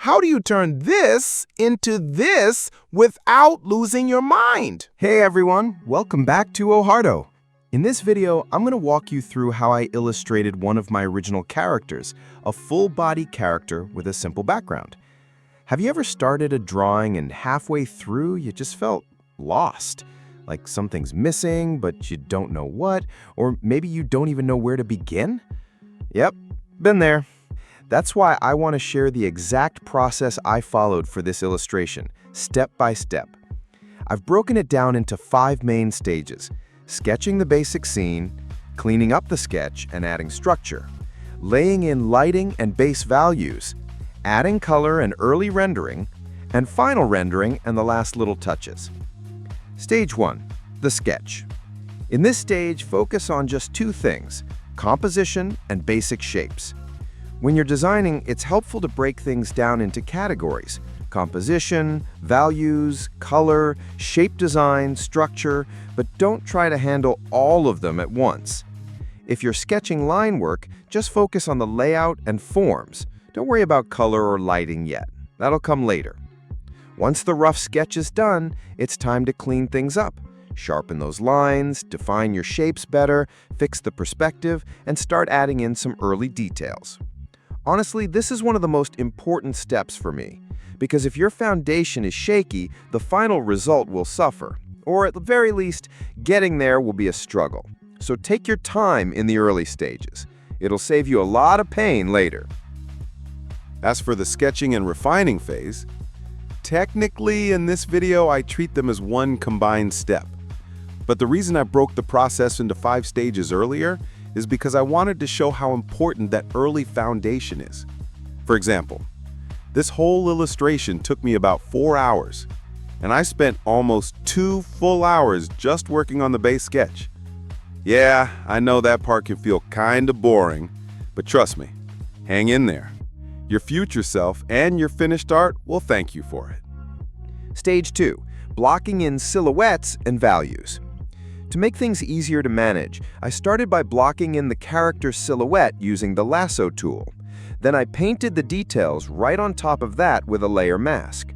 how do you turn this into this without losing your mind? Hey everyone, welcome back to OHARTO. In this video, I'm going to walk you through how I illustrated one of my original characters, a full-body character with a simple background. Have you ever started a drawing and halfway through you just felt lost? Like something's missing, but you don't know what, or maybe you don't even know where to begin? Yep, been there. That's why I want to share the exact process I followed for this illustration, step by step. I've broken it down into 5 main stages: sketching the basic scene, cleaning up the sketch and adding structure, laying in lighting and base values, adding color and early rendering, and final rendering and the last little touches. Stage 1, the sketch. In this stage, focus on just 2 things: composition and basic shapes. When you're designing, it's helpful to break things down into categories: composition, values, color, shape design, structure, but don't try to handle all of them at once. If you're sketching line work, just focus on the layout and forms. Don't worry about color or lighting yet. That'll come later. Once the rough sketch is done, it's time to clean things up. Sharpen those lines, define your shapes better, fix the perspective, and start adding in some early details. Honestly, this is one of the most important steps for me, because if your foundation is shaky, the final result will suffer, or at the very least, getting there will be a struggle. So take your time in the early stages. It'll save you a lot of pain later. As for the sketching and refining phase, technically in this video I treat them as one combined step. But the reason I broke the process into 5 stages earlier is because I wanted to show how important that early foundation is. For example, this whole illustration took me about 4 hours, and I spent almost 2 full hours just working on the base sketch. Yeah, I know that part can feel kinda boring, but trust me, hang in there. Your future self and your finished art will thank you for it. Stage 2, blocking in silhouettes and values. To make things easier to manage, I started by blocking in the character's silhouette using the lasso tool. Then I painted the details right on top of that with a layer mask.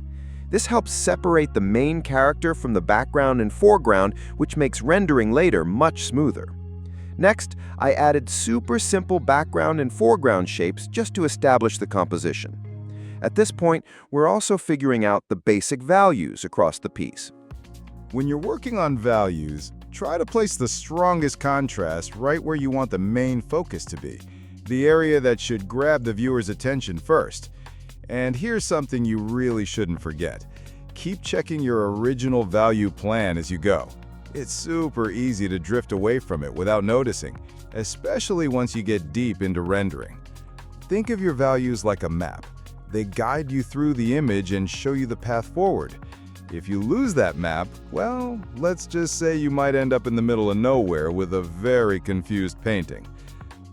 This helps separate the main character from the background and foreground, which makes rendering later much smoother. Next, I added super simple background and foreground shapes just to establish the composition. At this point, we're also figuring out the basic values across the piece. When you're working on values, try to place the strongest contrast right where you want the main focus to be, the area that should grab the viewer's attention first. And here's something you really shouldn't forget. Keep checking your original value plan as you go. It's super easy to drift away from it without noticing, especially once you get deep into rendering. Think of your values like a map. They guide you through the image and show you the path forward. If you lose that map, well, let's just say you might end up in the middle of nowhere with a very confused painting.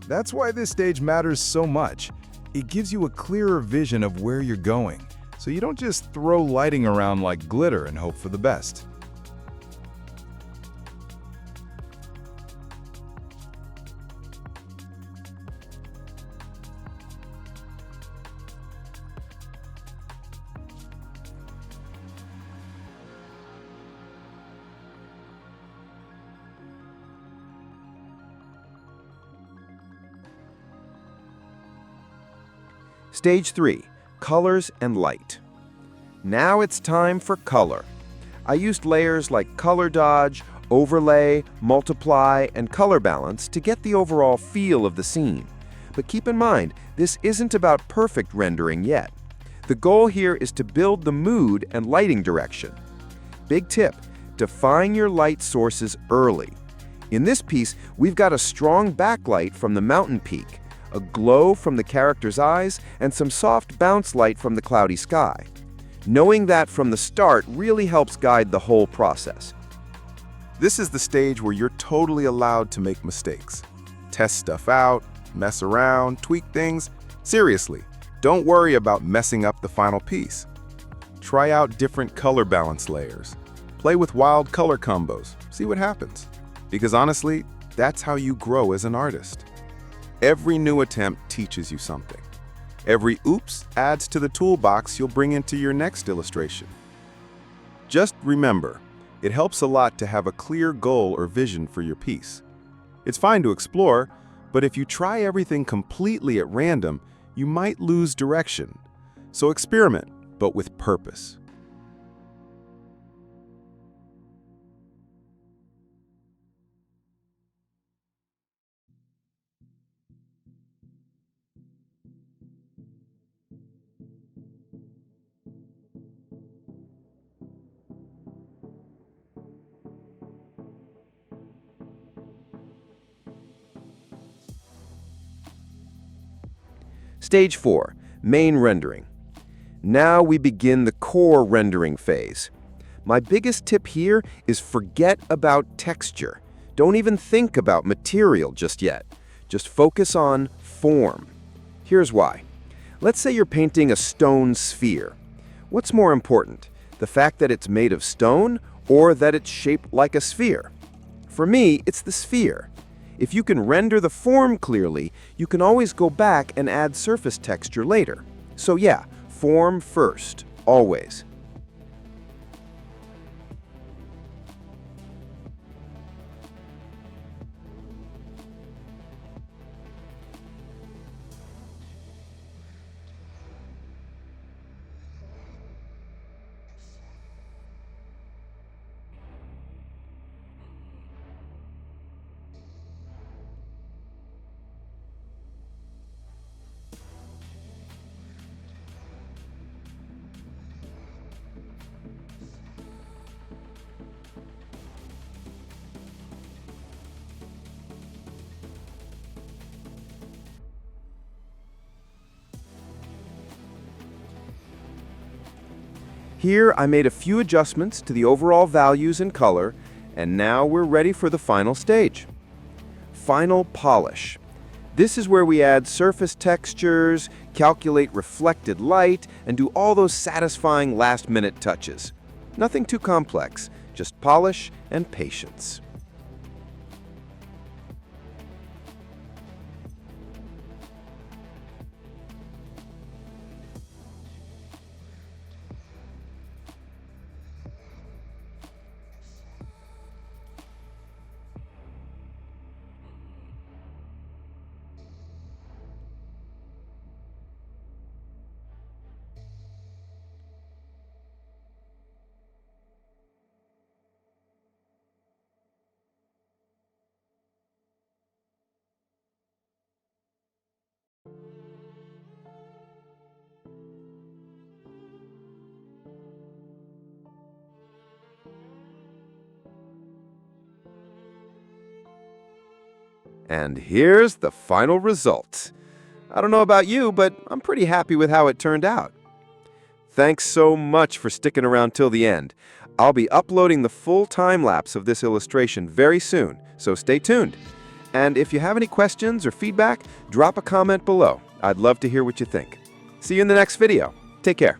That's why this stage matters so much. It gives you a clearer vision of where you're going, so you don't just throw lighting around like glitter and hope for the best. Stage 3, colors and light. Now it's time for color. I used layers like color dodge, overlay, multiply, and color balance to get the overall feel of the scene. But keep in mind, this isn't about perfect rendering yet. The goal here is to build the mood and lighting direction. Big tip, define your light sources early. In this piece, we've got a strong backlight from the mountain peak, a glow from the character's eyes, and some soft bounce light from the cloudy sky. Knowing that from the start really helps guide the whole process. This is the stage where you're totally allowed to make mistakes. Test stuff out, mess around, tweak things. Seriously, don't worry about messing up the final piece. Try out different color balance layers. Play with wild color combos. See what happens. Because honestly, that's how you grow as an artist. Every new attempt teaches you something. Every oops adds to the toolbox you'll bring into your next illustration. Just remember, it helps a lot to have a clear goal or vision for your piece. It's fine to explore, but if you try everything completely at random, you might lose direction. So experiment, but with purpose. Stage 4, main rendering. Now we begin the core rendering phase. My biggest tip here is forget about texture. Don't even think about material just yet. Just focus on form. Here's why. Let's say you're painting a stone sphere. What's more important, the fact that it's made of stone or that it's shaped like a sphere? For me, it's the sphere. If you can render the form clearly, you can always go back and add surface texture later. So yeah, form first, always. Here I made a few adjustments to the overall values and color, and now we're ready for the final stage. Final polish. This is where we add surface textures, calculate reflected light, and do all those satisfying last-minute touches. Nothing too complex, just polish and patience. And here's the final result. I don't know about you, but I'm pretty happy with how it turned out. Thanks so much for sticking around till the end. I'll be uploading the full time-lapse of this illustration very soon, so stay tuned. And if you have any questions or feedback, drop a comment below. I'd love to hear what you think. See you in the next video. Take care.